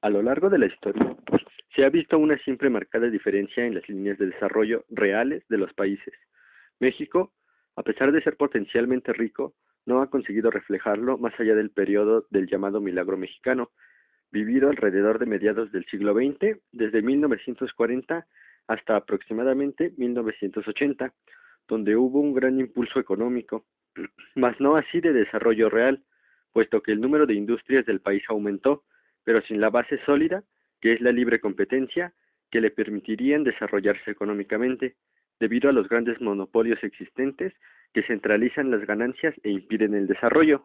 A lo largo de la historia, se ha visto una siempre marcada diferencia en las líneas de desarrollo reales de los países. México, a pesar de ser potencialmente rico, no ha conseguido reflejarlo más allá del periodo del llamado Milagro Mexicano, vivido alrededor de mediados del siglo XX, desde 1940 hasta aproximadamente 1980, donde hubo un gran impulso económico, mas no así de desarrollo real, puesto que el número de industrias del país aumentó, pero sin la base sólida, que es la libre competencia, que le permitirían desarrollarse económicamente, debido a los grandes monopolios existentes que centralizan las ganancias e impiden el desarrollo.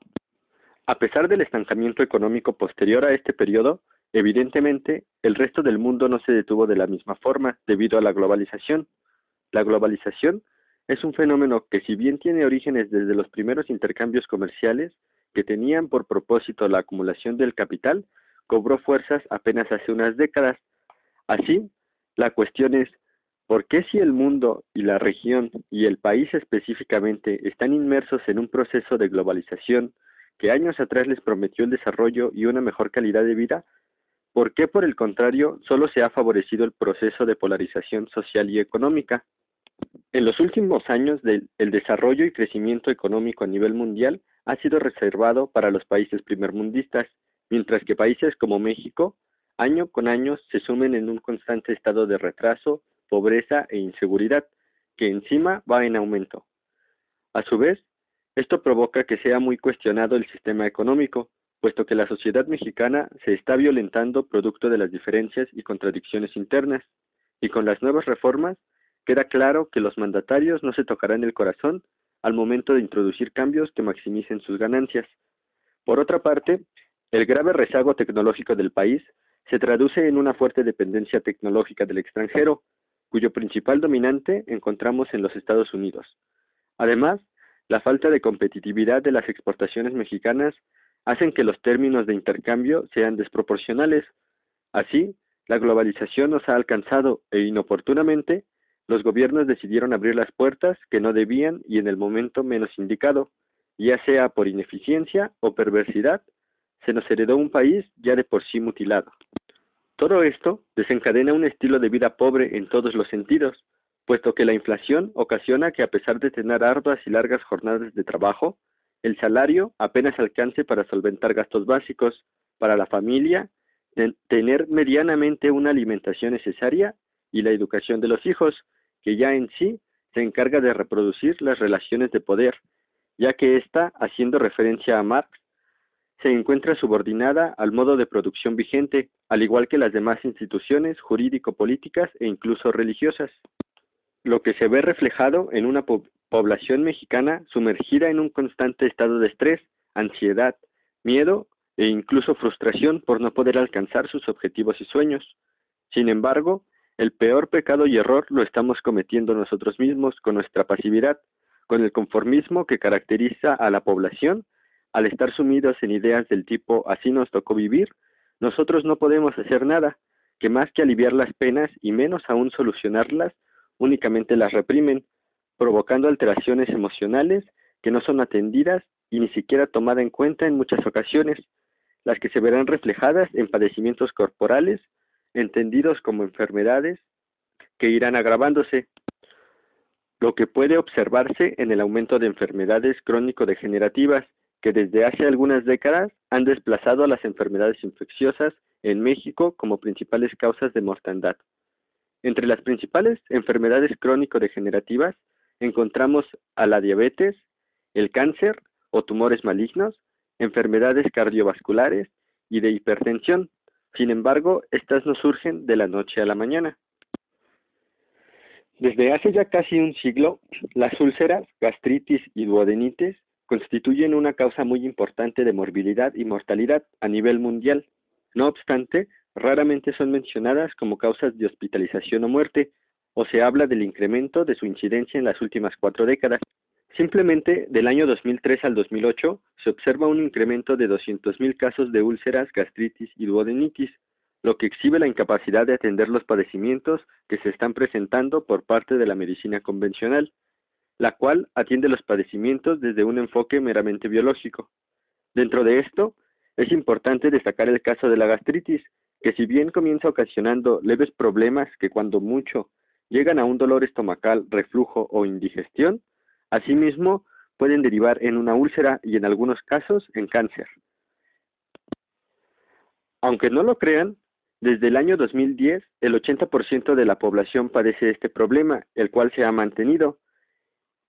A pesar del estancamiento económico posterior a este periodo, evidentemente, el resto del mundo no se detuvo de la misma forma debido a la globalización. La globalización es un fenómeno que, si bien tiene orígenes desde los primeros intercambios comerciales que tenían por propósito la acumulación del capital, cobró fuerzas apenas hace unas décadas. Así, la cuestión es, ¿por qué si el mundo y la región y el país específicamente están inmersos en un proceso de globalización que años atrás les prometió el desarrollo y una mejor calidad de vida? ¿Por qué, por el contrario, solo se ha favorecido el proceso de polarización social y económica? En los últimos años, el desarrollo y crecimiento económico a nivel mundial ha sido reservado para los países primermundistas, mientras que países como México, año con año, se sumen en un constante estado de retraso, pobreza e inseguridad, que encima va en aumento. A su vez, esto provoca que sea muy cuestionado el sistema económico, puesto que la sociedad mexicana se está violentando producto de las diferencias y contradicciones internas, y con las nuevas reformas, queda claro que los mandatarios no se tocarán el corazón al momento de introducir cambios que maximicen sus ganancias. Por otra parte, el grave rezago tecnológico del país se traduce en una fuerte dependencia tecnológica del extranjero, cuyo principal dominante encontramos en los Estados Unidos. Además, la falta de competitividad de las exportaciones mexicanas hacen que los términos de intercambio sean desproporcionales. Así, la globalización nos ha alcanzado e inoportunamente, los gobiernos decidieron abrir las puertas que no debían y en el momento menos indicado, ya sea por ineficiencia o perversidad, se nos heredó un país ya de por sí mutilado. Todo esto desencadena un estilo de vida pobre en todos los sentidos, puesto que la inflación ocasiona que, a pesar de tener arduas y largas jornadas de trabajo, el salario apenas alcance para solventar gastos básicos para la familia, tener medianamente una alimentación necesaria y la educación de los hijos, que ya en sí se encarga de reproducir las relaciones de poder, ya que ésta, haciendo referencia a Marx, se encuentra subordinada al modo de producción vigente, al igual que las demás instituciones jurídico-políticas e incluso religiosas, lo que se ve reflejado en una población mexicana sumergida en un constante estado de estrés, ansiedad, miedo e incluso frustración por no poder alcanzar sus objetivos y sueños. Sin embargo, el peor pecado y error lo estamos cometiendo nosotros mismos con nuestra pasividad, con el conformismo que caracteriza a la población. Al estar sumidos en ideas del tipo "así nos tocó vivir", nosotros no podemos hacer nada, que más que aliviar las penas y menos aún solucionarlas, únicamente las reprimen, provocando alteraciones emocionales que no son atendidas y ni siquiera tomadas en cuenta en muchas ocasiones, las que se verán reflejadas en padecimientos corporales, entendidos como enfermedades, que irán agravándose, lo que puede observarse en el aumento de enfermedades crónico-degenerativas, que desde hace algunas décadas han desplazado a las enfermedades infecciosas en México como principales causas de mortandad. Entre las principales enfermedades crónico-degenerativas encontramos a la diabetes, el cáncer o tumores malignos, enfermedades cardiovasculares y de hipertensión. Sin embargo, estas no surgen de la noche a la mañana. Desde hace ya casi un siglo, las úlceras, gastritis y duodenitis constituyen una causa muy importante de morbilidad y mortalidad a nivel mundial. No obstante, raramente son mencionadas como causas de hospitalización o muerte, o se habla del incremento de su incidencia en las últimas 4 décadas. Simplemente, del año 2003 al 2008, se observa un incremento de 200.000 casos de úlceras, gastritis y duodenitis, lo que exhibe la incapacidad de atender los padecimientos que se están presentando por parte de la medicina convencional, la cual atiende los padecimientos desde un enfoque meramente biológico. Dentro de esto, es importante destacar el caso de la gastritis, que si bien comienza ocasionando leves problemas que cuando mucho llegan a un dolor estomacal, reflujo o indigestión, asimismo pueden derivar en una úlcera y en algunos casos en cáncer. Aunque no lo crean, desde el año 2010 el 80% de la población padece este problema, el cual se ha mantenido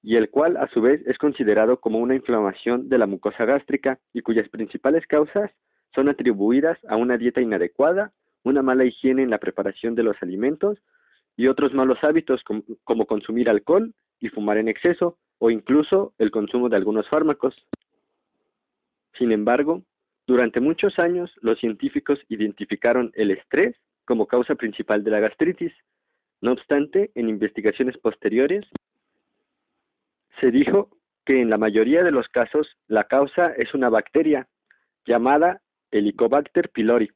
y el cual a su vez es considerado como una inflamación de la mucosa gástrica y cuyas principales causas son atribuidas a una dieta inadecuada, una mala higiene en la preparación de los alimentos y otros malos hábitos como consumir alcohol y fumar en exceso o incluso el consumo de algunos fármacos. Sin embargo, durante muchos años los científicos identificaron el estrés como causa principal de la gastritis. No obstante, en investigaciones posteriores se dijo que en la mayoría de los casos la causa es una bacteria llamada Helicobacter pylori,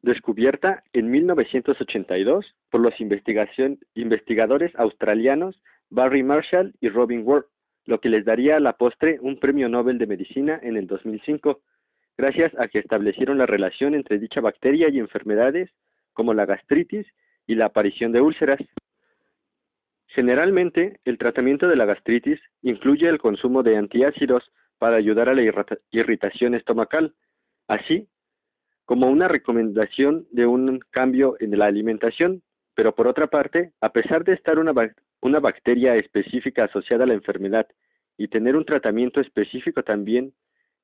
descubierta en 1982 por los investigadores australianos Barry Marshall y Robin Ward, lo que les daría a la postre un premio Nobel de Medicina en el 2005, gracias a que establecieron la relación entre dicha bacteria y enfermedades como la gastritis y la aparición de úlceras. Generalmente, el tratamiento de la gastritis incluye el consumo de antiácidos para ayudar a la irritación estomacal, así como una recomendación de un cambio en la alimentación, pero por otra parte, a pesar de estar una bacteria específica asociada a la enfermedad y tener un tratamiento específico también,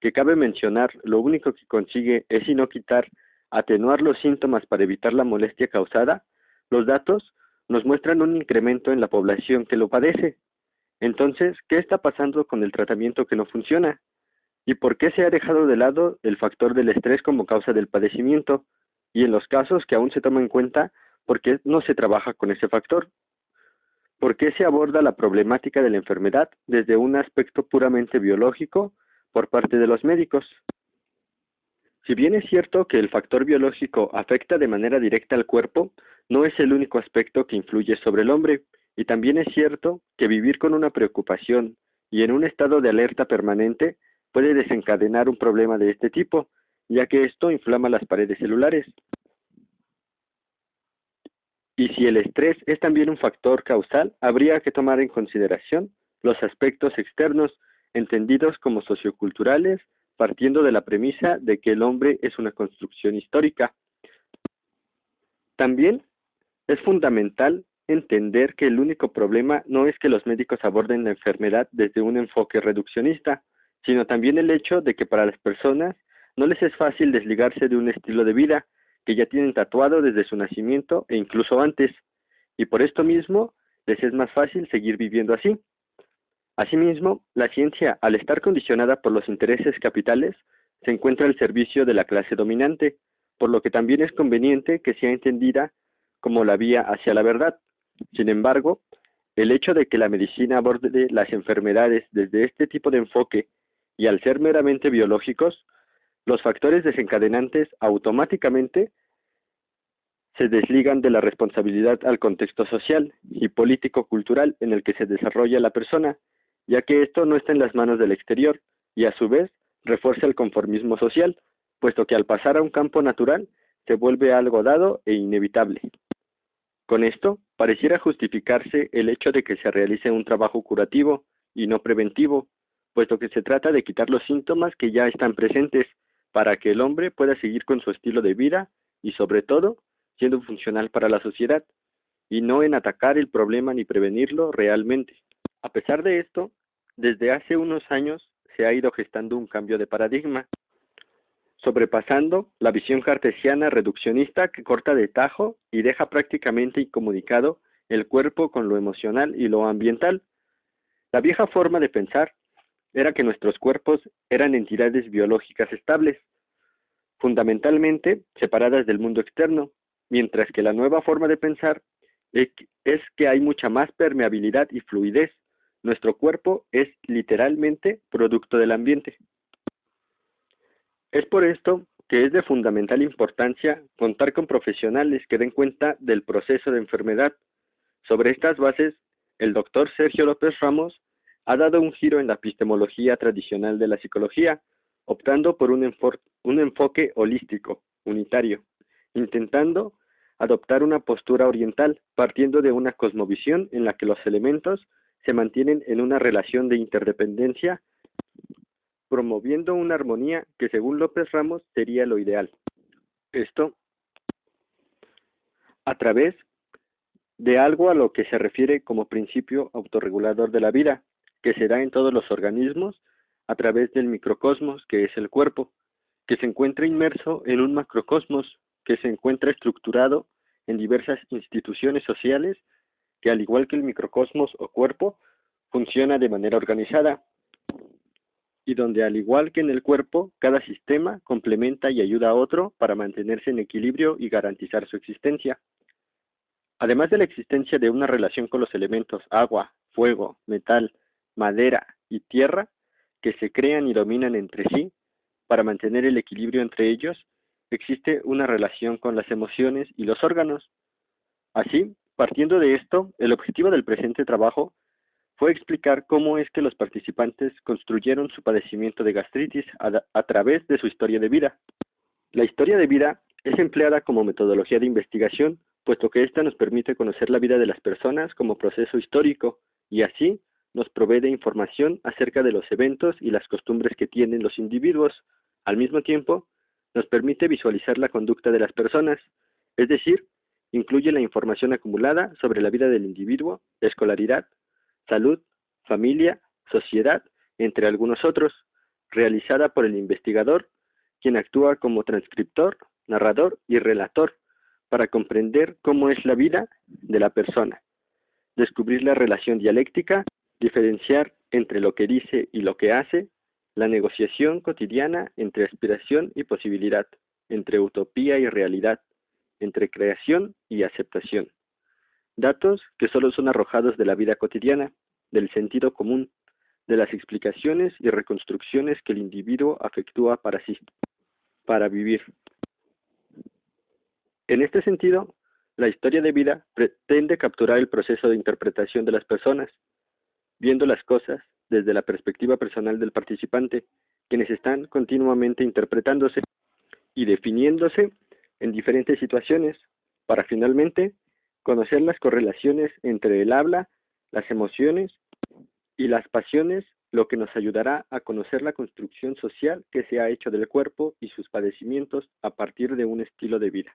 que cabe mencionar, lo único que consigue es no quitar, atenuar los síntomas para evitar la molestia causada, los datos nos muestran un incremento en la población que lo padece. Entonces, ¿qué está pasando con el tratamiento que no funciona? ¿Y por qué se ha dejado de lado el factor del estrés como causa del padecimiento? Y en los casos que aún se toma en cuenta, ¿por qué no se trabaja con ese factor? ¿Por qué se aborda la problemática de la enfermedad desde un aspecto puramente biológico por parte de los médicos? Si bien es cierto que el factor biológico afecta de manera directa al cuerpo, no es el único aspecto que influye sobre el hombre, y también es cierto que vivir con una preocupación y en un estado de alerta permanente puede desencadenar un problema de este tipo, ya que esto inflama las paredes celulares. Y si el estrés es también un factor causal, habría que tomar en consideración los aspectos externos, entendidos como socioculturales, partiendo de la premisa de que el hombre es una construcción histórica. También es fundamental entender que el único problema no es que los médicos aborden la enfermedad desde un enfoque reduccionista, sino también el hecho de que para las personas no les es fácil desligarse de un estilo de vida que ya tienen tatuado desde su nacimiento e incluso antes, y por esto mismo les es más fácil seguir viviendo así. Asimismo, la ciencia, al estar condicionada por los intereses capitales, se encuentra al servicio de la clase dominante, por lo que también es conveniente que sea entendida como la vía hacia la verdad. Sin embargo, el hecho de que la medicina aborde las enfermedades desde este tipo de enfoque y al ser meramente biológicos, los factores desencadenantes automáticamente se desligan de la responsabilidad al contexto social y político-cultural en el que se desarrolla la persona, ya que esto no está en las manos del exterior y a su vez refuerza el conformismo social, puesto que al pasar a un campo natural se vuelve algo dado e inevitable. Con esto, pareciera justificarse el hecho de que se realice un trabajo curativo y no preventivo, puesto que se trata de quitar los síntomas que ya están presentes para que el hombre pueda seguir con su estilo de vida y, sobre todo, siendo funcional para la sociedad, y no en atacar el problema ni prevenirlo realmente. A pesar de esto, desde hace unos años se ha ido gestando un cambio de paradigma, sobrepasando la visión cartesiana reduccionista que corta de tajo y deja prácticamente incomunicado el cuerpo con lo emocional y lo ambiental. La vieja forma de pensar era que nuestros cuerpos eran entidades biológicas estables, fundamentalmente separadas del mundo externo, mientras que la nueva forma de pensar es que hay mucha más permeabilidad y fluidez. Nuestro cuerpo es literalmente producto del ambiente. Es por esto que es de fundamental importancia contar con profesionales que den cuenta del proceso de enfermedad. Sobre estas bases, el doctor Sergio López Ramos ha dado un giro en la epistemología tradicional de la psicología, optando por un enfoque holístico, unitario, intentando adoptar una postura oriental, partiendo de una cosmovisión en la que los elementos se mantienen en una relación de interdependencia, promoviendo una armonía que según López Ramos sería lo ideal. Esto a través de algo a lo que se refiere como principio autorregulador de la vida, que se da en todos los organismos a través del microcosmos, que es el cuerpo, que se encuentra inmerso en un macrocosmos, que se encuentra estructurado en diversas instituciones sociales, que al igual que el microcosmos o cuerpo, funciona de manera organizada, y donde al igual que en el cuerpo, cada sistema complementa y ayuda a otro para mantenerse en equilibrio y garantizar su existencia. Además de la existencia de una relación con los elementos agua, fuego, metal, madera y tierra, que se crean y dominan entre sí para mantener el equilibrio entre ellos, existe una relación con las emociones y los órganos. Así, partiendo de esto, el objetivo del presente trabajo fue explicar cómo es que los participantes construyeron su padecimiento de gastritis a través de su historia de vida. La historia de vida es empleada como metodología de investigación, puesto que ésta nos permite conocer la vida de las personas como proceso histórico y así nos provee de información acerca de los eventos y las costumbres que tienen los individuos. Al mismo tiempo, nos permite visualizar la conducta de las personas, es decir, incluye la información acumulada sobre la vida del individuo, escolaridad, salud, familia, sociedad, entre algunos otros, realizada por el investigador, quien actúa como transcriptor, narrador y relator para comprender cómo es la vida de la persona, descubrir la relación dialéctica, diferenciar entre lo que dice y lo que hace, la negociación cotidiana entre aspiración y posibilidad, entre utopía y realidad, entre creación y aceptación. Datos que solo son arrojados de la vida cotidiana, del sentido común, de las explicaciones y reconstrucciones que el individuo efectúa para sí, para vivir. En este sentido, la historia de vida pretende capturar el proceso de interpretación de las personas, viendo las cosas desde la perspectiva personal del participante, quienes están continuamente interpretándose y definiéndose en diferentes situaciones, para finalmente conocer las correlaciones entre el habla, las emociones y las pasiones, lo que nos ayudará a conocer la construcción social que se ha hecho del cuerpo y sus padecimientos a partir de un estilo de vida.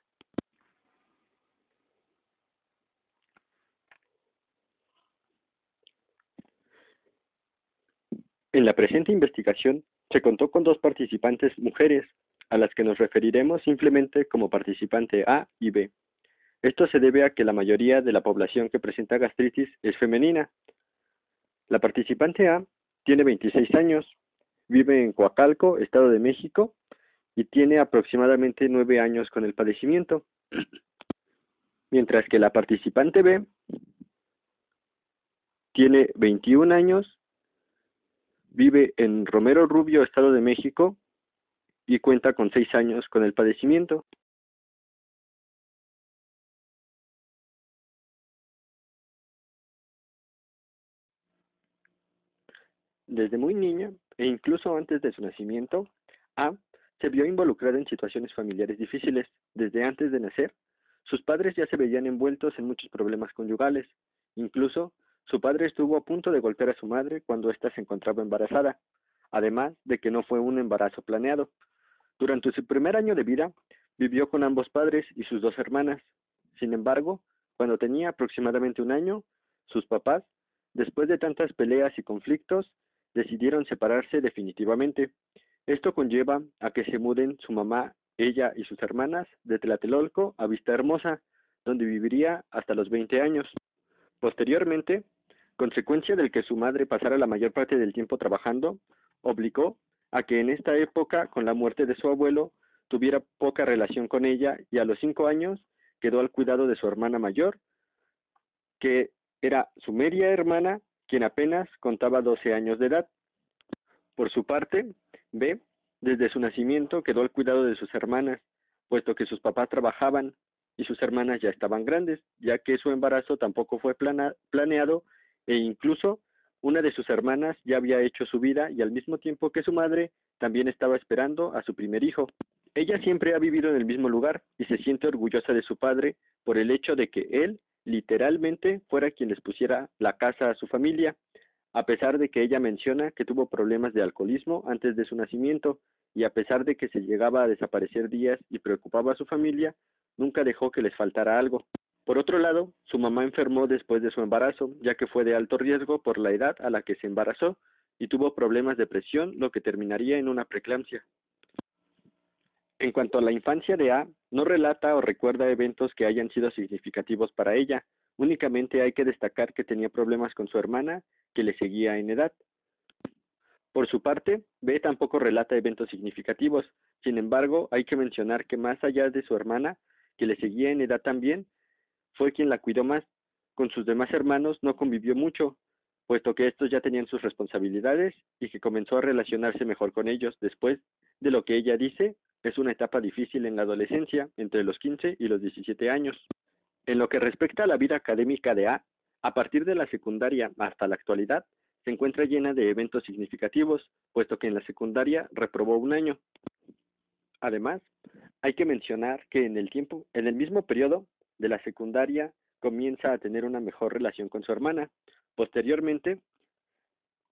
En la presente investigación se contó con dos participantes mujeres, a las que nos referiremos simplemente como participante A y B. Esto se debe a que la mayoría de la población que presenta gastritis es femenina. La participante A tiene 26 años, vive en Coacalco, Estado de México, y tiene aproximadamente 9 años con el padecimiento, mientras que la participante B tiene 21 años, vive en Romero Rubio, Estado de México, y cuenta con 6 años con el padecimiento. Desde muy niña, e incluso antes de su nacimiento, A se vio involucrada en situaciones familiares difíciles. Desde antes de nacer, sus padres ya se veían envueltos en muchos problemas conyugales. Incluso, su padre estuvo a punto de golpear a su madre cuando ésta se encontraba embarazada, además de que no fue un embarazo planeado. Durante su primer año de vida, vivió con ambos padres y sus dos hermanas. Sin embargo, cuando tenía aproximadamente un año, sus papás, después de tantas peleas y conflictos, decidieron separarse definitivamente. Esto conlleva a que se muden su mamá, ella y sus hermanas de Tlatelolco a Vista Hermosa, donde viviría hasta los 20 años. Posteriormente, consecuencia del que su madre pasara la mayor parte del tiempo trabajando, obligó a que en esta época, con la muerte de su abuelo, tuviera poca relación con ella y a los 5 años quedó al cuidado de su hermana mayor, que era su media hermana, quien apenas contaba 12 años de edad. Por su parte, B, desde su nacimiento quedó al cuidado de sus hermanas, puesto que sus papás trabajaban y sus hermanas ya estaban grandes, ya que su embarazo tampoco fue planeado e incluso una de sus hermanas ya había hecho su vida y al mismo tiempo que su madre también estaba esperando a su primer hijo. Ella siempre ha vivido en el mismo lugar y se siente orgullosa de su padre por el hecho de que él, literalmente, fuera quien les pusiera la casa a su familia, a pesar de que ella menciona que tuvo problemas de alcoholismo antes de su nacimiento y a pesar de que se llegaba a desaparecer días y preocupaba a su familia, nunca dejó que les faltara algo. Por otro lado, su mamá enfermó después de su embarazo, ya que fue de alto riesgo por la edad a la que se embarazó y tuvo problemas de presión, lo que terminaría en una preeclampsia. En cuanto a la infancia de A, no relata o recuerda eventos que hayan sido significativos para ella, únicamente hay que destacar que tenía problemas con su hermana, que le seguía en edad. Por su parte, B tampoco relata eventos significativos, sin embargo, hay que mencionar que más allá de su hermana, que le seguía en edad también, fue quien la cuidó más. Con sus demás hermanos no convivió mucho, puesto que estos ya tenían sus responsabilidades y que comenzó a relacionarse mejor con ellos después de lo que ella dice, es una etapa difícil en la adolescencia, entre los 15 y los 17 años. En lo que respecta a la vida académica de a partir de la secundaria hasta la actualidad, se encuentra llena de eventos significativos, puesto que en la secundaria reprobó un año. Además, hay que mencionar que en el mismo periodo de la secundaria, comienza a tener una mejor relación con su hermana. Posteriormente,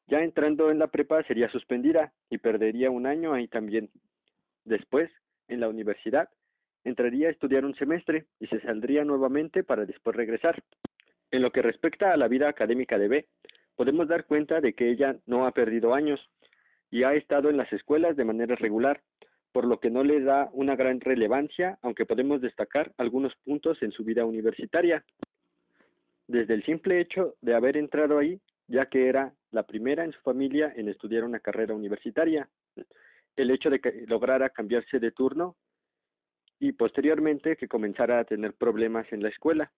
ya entrando en la prepa, sería suspendida y perdería un año ahí también. Después, en la universidad, entraría a estudiar un semestre y se saldría nuevamente para después regresar. En lo que respecta a la vida académica de B, podemos dar cuenta de que ella no ha perdido años y ha estado en las escuelas de manera regular, por lo que no le da una gran relevancia, aunque podemos destacar algunos puntos en su vida universitaria. Desde el simple hecho de haber entrado ahí, ya que era la primera en su familia en estudiar una carrera universitaria, el hecho de que lograra cambiarse de turno y posteriormente que comenzara a tener problemas en la escuela.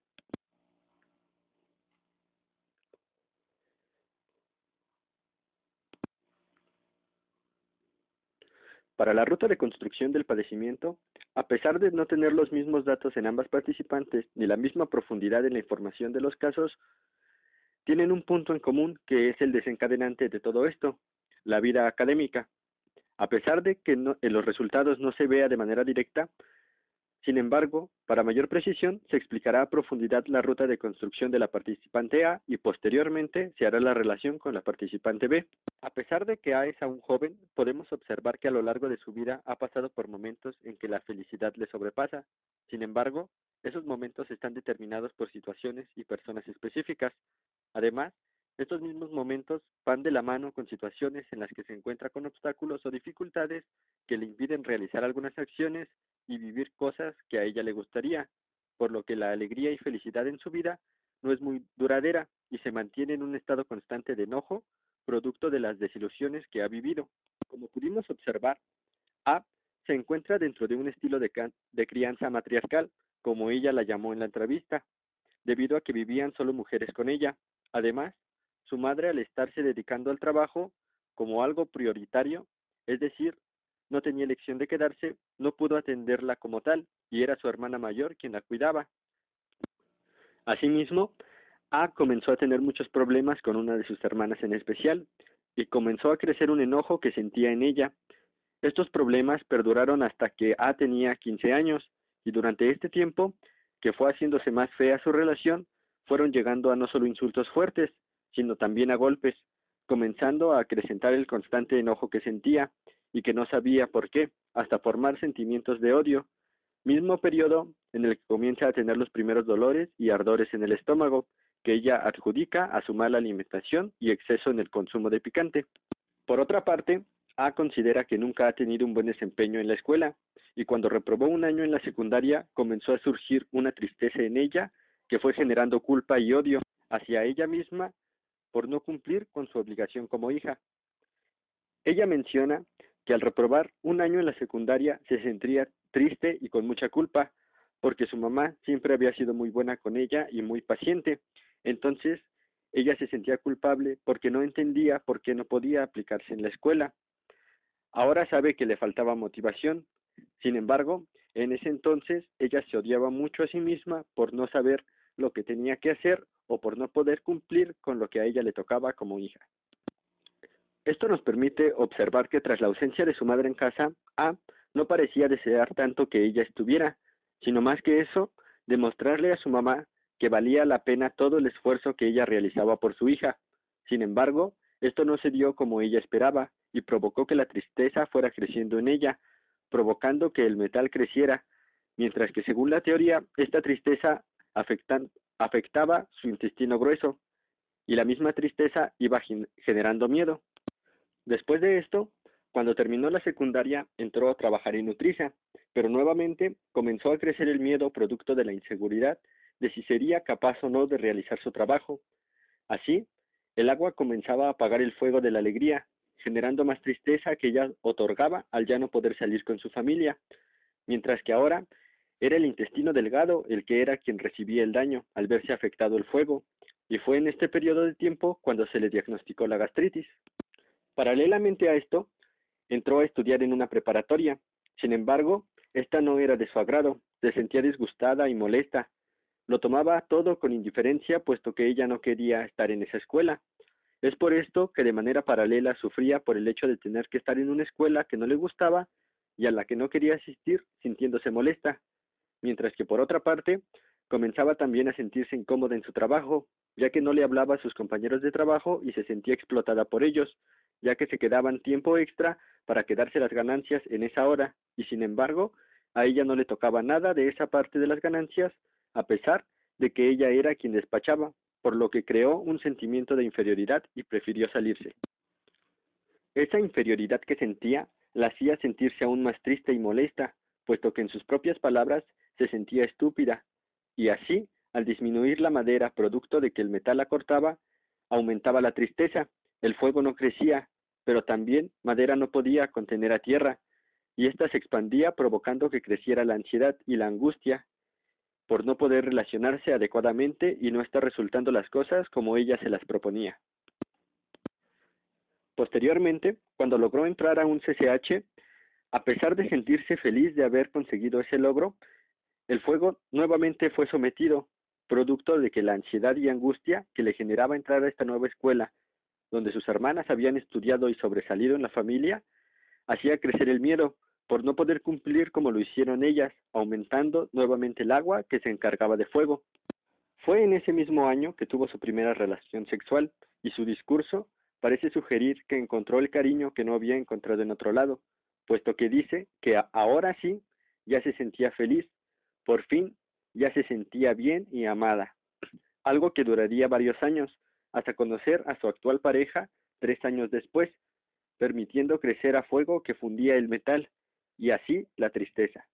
Para la ruta de construcción del padecimiento, a pesar de no tener los mismos datos en ambas participantes ni la misma profundidad en la información de los casos, tienen un punto en común que es el desencadenante de todo esto, la vida académica. A pesar de que en los resultados no se vea de manera directa, sin embargo, para mayor precisión, se explicará a profundidad la ruta de construcción de la participante A y posteriormente se hará la relación con la participante B. A pesar de que A es aún joven, podemos observar que a lo largo de su vida ha pasado por momentos en que la felicidad le sobrepasa. Sin embargo, esos momentos están determinados por situaciones y personas específicas. Además, estos mismos momentos van de la mano con situaciones en las que se encuentra con obstáculos o dificultades que le impiden realizar algunas acciones y vivir cosas que a ella le gustaría, por lo que la alegría y felicidad en su vida no es muy duradera y se mantiene en un estado constante de enojo, producto de las desilusiones que ha vivido. Como pudimos observar, A se encuentra dentro de un estilo de crianza matriarcal, como ella la llamó en la entrevista, debido a que vivían solo mujeres con ella. Además, su madre, al estarse dedicando al trabajo como algo prioritario, es decir, no tenía elección de quedarse, no pudo atenderla como tal, y era su hermana mayor quien la cuidaba. Asimismo, A comenzó a tener muchos problemas con una de sus hermanas en especial, y comenzó a crecer un enojo que sentía en ella. Estos problemas perduraron hasta que A tenía 15 años, y durante este tiempo, que fue haciéndose más fea su relación, fueron llegando a no solo insultos fuertes, sino también a golpes, comenzando a acrecentar el constante enojo que sentía, y que no sabía por qué, hasta formar sentimientos de odio, mismo periodo en el que comienza a tener los primeros dolores y ardores en el estómago, que ella adjudica a su mala alimentación y exceso en el consumo de picante. Por otra parte, A considera que nunca ha tenido un buen desempeño en la escuela, y cuando reprobó un año en la secundaria comenzó a surgir una tristeza en ella que fue generando culpa y odio hacia ella misma por no cumplir con su obligación como hija. Ella menciona que al reprobar un año en la secundaria se sentía triste y con mucha culpa, porque su mamá siempre había sido muy buena con ella y muy paciente. Entonces, ella se sentía culpable porque no entendía por qué no podía aplicarse en la escuela. Ahora sabe que le faltaba motivación. Sin embargo, en ese entonces ella se odiaba mucho a sí misma por no saber lo que tenía que hacer o por no poder cumplir con lo que a ella le tocaba como hija. Esto nos permite observar que tras la ausencia de su madre en casa, A no parecía desear tanto que ella estuviera, sino más que eso, demostrarle a su mamá que valía la pena todo el esfuerzo que ella realizaba por su hija. Sin embargo, esto no se dio como ella esperaba y provocó que la tristeza fuera creciendo en ella, provocando que el metal creciera, mientras que según la teoría, esta tristeza afectaba su intestino grueso y la misma tristeza iba generando miedo. Después de esto, cuando terminó la secundaria, entró a trabajar en Nutriza, pero nuevamente comenzó a crecer el miedo producto de la inseguridad de si sería capaz o no de realizar su trabajo. Así, el agua comenzaba a apagar el fuego de la alegría, generando más tristeza que ella otorgaba al ya no poder salir con su familia, mientras que ahora era el intestino delgado el que era quien recibía el daño al verse afectado el fuego, y fue en este periodo de tiempo cuando se le diagnosticó la gastritis. Paralelamente a esto, entró a estudiar en una preparatoria. Sin embargo, esta no era de su agrado, se sentía disgustada y molesta. Lo tomaba todo con indiferencia, puesto que ella no quería estar en esa escuela. Es por esto que de manera paralela sufría por el hecho de tener que estar en una escuela que no le gustaba y a la que no quería asistir, sintiéndose molesta, mientras que por otra parte, comenzaba también a sentirse incómoda en su trabajo, ya que no le hablaba a sus compañeros de trabajo y se sentía explotada por ellos, ya que se quedaban tiempo extra para quedarse las ganancias en esa hora, y sin embargo, a ella no le tocaba nada de esa parte de las ganancias, a pesar de que ella era quien despachaba, por lo que creó un sentimiento de inferioridad y prefirió salirse. Esa inferioridad que sentía la hacía sentirse aún más triste y molesta, puesto que en sus propias palabras se sentía estúpida, y así, al disminuir la madera producto de que el metal la cortaba, aumentaba la tristeza, el fuego no crecía, pero también madera no podía contener a tierra, y ésta se expandía provocando que creciera la ansiedad y la angustia por no poder relacionarse adecuadamente y no estar resultando las cosas como ella se las proponía. Posteriormente, cuando logró entrar a un CCH, a pesar de sentirse feliz de haber conseguido ese logro, el fuego nuevamente fue sometido, producto de que la ansiedad y angustia que le generaba entrar a esta nueva escuela, donde sus hermanas habían estudiado y sobresalido en la familia, hacía crecer el miedo por no poder cumplir como lo hicieron ellas, aumentando nuevamente el agua que se encargaba de fuego. Fue en ese mismo año que tuvo su primera relación sexual, y su discurso parece sugerir que encontró el cariño que no había encontrado en otro lado, puesto que dice que ahora sí ya se sentía feliz, por fin ya se sentía bien y amada, algo que duraría varios años, hasta conocer a su actual pareja 3 años después, permitiendo crecer a fuego que fundía el metal, y así la tristeza.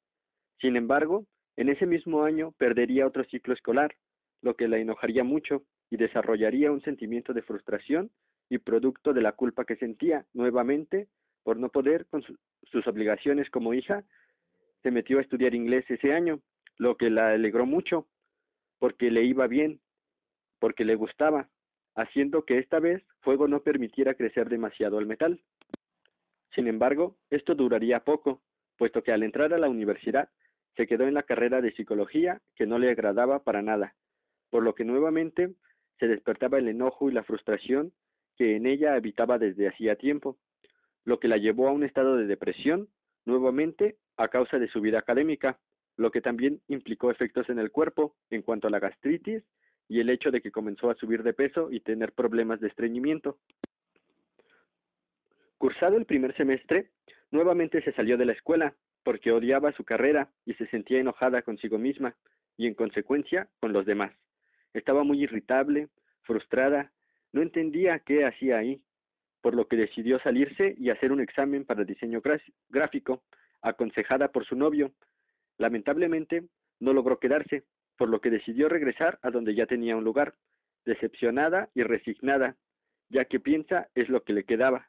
Sin embargo, en ese mismo año perdería otro ciclo escolar, lo que la enojaría mucho y desarrollaría un sentimiento de frustración y producto de la culpa que sentía nuevamente por no poder con sus obligaciones como hija, se metió a estudiar inglés ese año, lo que la alegró mucho porque le iba bien, porque le gustaba, haciendo que esta vez fuego no permitiera crecer demasiado al metal. Sin embargo, esto duraría poco, puesto que al entrar a la universidad se quedó en la carrera de psicología que no le agradaba para nada, por lo que nuevamente se despertaba el enojo y la frustración que en ella habitaba desde hacía tiempo, lo que la llevó a un estado de depresión, nuevamente a causa de su vida académica, lo que también implicó efectos en el cuerpo en cuanto a la gastritis y el hecho de que comenzó a subir de peso y tener problemas de estreñimiento. Cursado el primer semestre, nuevamente se salió de la escuela, porque odiaba su carrera y se sentía enojada consigo misma, y en consecuencia con los demás. Estaba muy irritable, frustrada, no entendía qué hacía ahí, por lo que decidió salirse y hacer un examen para diseño gráfico, aconsejada por su novio. Lamentablemente, no logró quedarse, por lo que decidió regresar a donde ya tenía un lugar, decepcionada y resignada, ya que piensa es lo que le quedaba.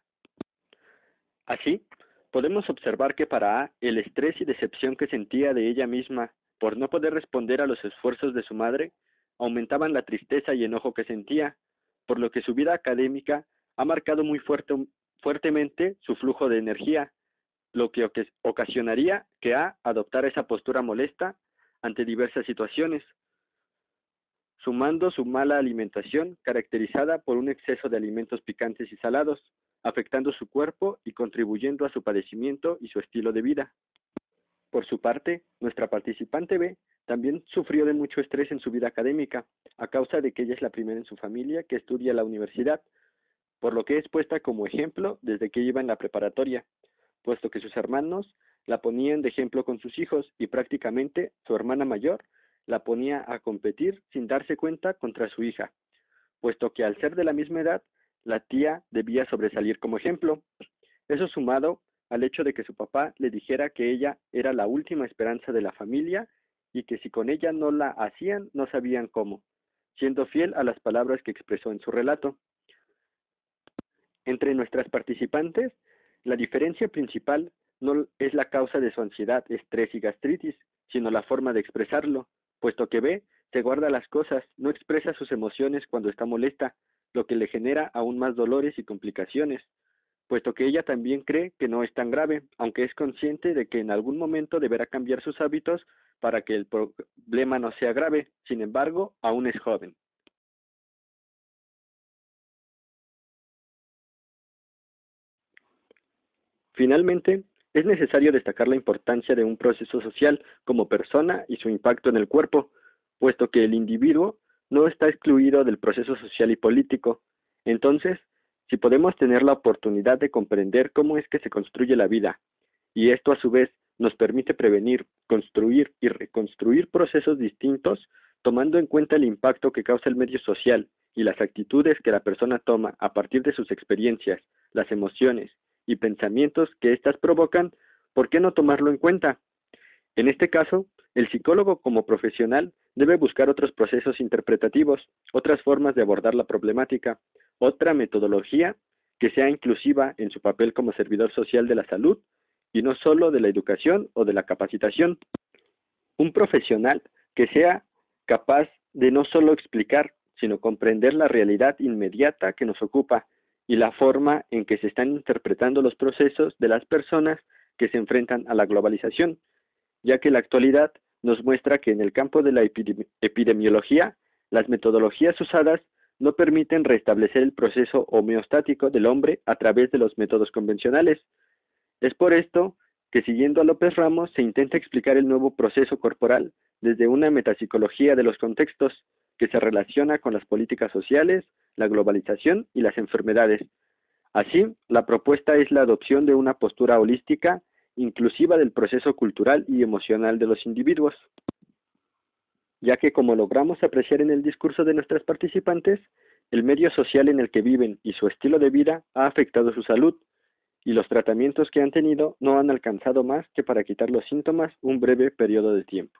Así, podemos observar que para A, el estrés y decepción que sentía de ella misma por no poder responder a los esfuerzos de su madre aumentaban la tristeza y enojo que sentía, por lo que su vida académica ha marcado muy fuertemente su flujo de energía, lo que ocasionaría que A adoptara esa postura molesta ante diversas situaciones. sumando su mala alimentación caracterizada por un exceso de alimentos picantes y salados, afectando su cuerpo y contribuyendo a su padecimiento y su estilo de vida. Por su parte, nuestra participante B también sufrió de mucho estrés en su vida académica, a causa de que ella es la primera en su familia que estudia la universidad, por lo que es puesta como ejemplo desde que iba en la preparatoria, puesto que sus hermanos la ponían de ejemplo con sus hijos y prácticamente su hermana mayor la ponía a competir sin darse cuenta contra su hija, puesto que al ser de la misma edad, la tía debía sobresalir como ejemplo. Eso sumado al hecho de que su papá le dijera que ella era la última esperanza de la familia y que si con ella no la hacían, no sabían cómo, siendo fiel a las palabras que expresó en su relato. Entre nuestras participantes, la diferencia principal no es la causa de su ansiedad, estrés y gastritis, sino la forma de expresarlo, puesto que B se guarda las cosas, no expresa sus emociones cuando está molesta, lo que le genera aún más dolores y complicaciones, puesto que ella también cree que no es tan grave, aunque es consciente de que en algún momento deberá cambiar sus hábitos para que el problema no sea grave. Sin embargo, aún es joven. Finalmente, es necesario destacar la importancia de un proceso social como persona y su impacto en el cuerpo, puesto que el individuo no está excluido del proceso social y político. Entonces, si podemos tener la oportunidad de comprender cómo es que se construye la vida, y esto a su vez nos permite prevenir, construir y reconstruir procesos distintos, tomando en cuenta el impacto que causa el medio social y las actitudes que la persona toma a partir de sus experiencias, las emociones y pensamientos que éstas provocan, ¿por qué no tomarlo en cuenta? En este caso, el psicólogo como profesional debe buscar otros procesos interpretativos, otras formas de abordar la problemática, otra metodología que sea inclusiva en su papel como servidor social de la salud y no solo de la educación o de la capacitación. Un profesional que sea capaz de no solo explicar, sino comprender la realidad inmediata que nos ocupa y la forma en que se están interpretando los procesos de las personas que se enfrentan a la globalización, ya que la actualidad nos muestra que en el campo de la epidemiología, las metodologías usadas no permiten restablecer el proceso homeostático del hombre a través de los métodos convencionales. Es por esto que siguiendo a López Ramos se intenta explicar el nuevo proceso corporal desde una metapsicología de los contextos que se relaciona con las políticas sociales, la globalización y las enfermedades. Así, la propuesta es la adopción de una postura holística, inclusiva del proceso cultural y emocional de los individuos, ya que como logramos apreciar en el discurso de nuestras participantes, el medio social en el que viven y su estilo de vida ha afectado su salud, y los tratamientos que han tenido no han alcanzado más que para quitar los síntomas un breve periodo de tiempo.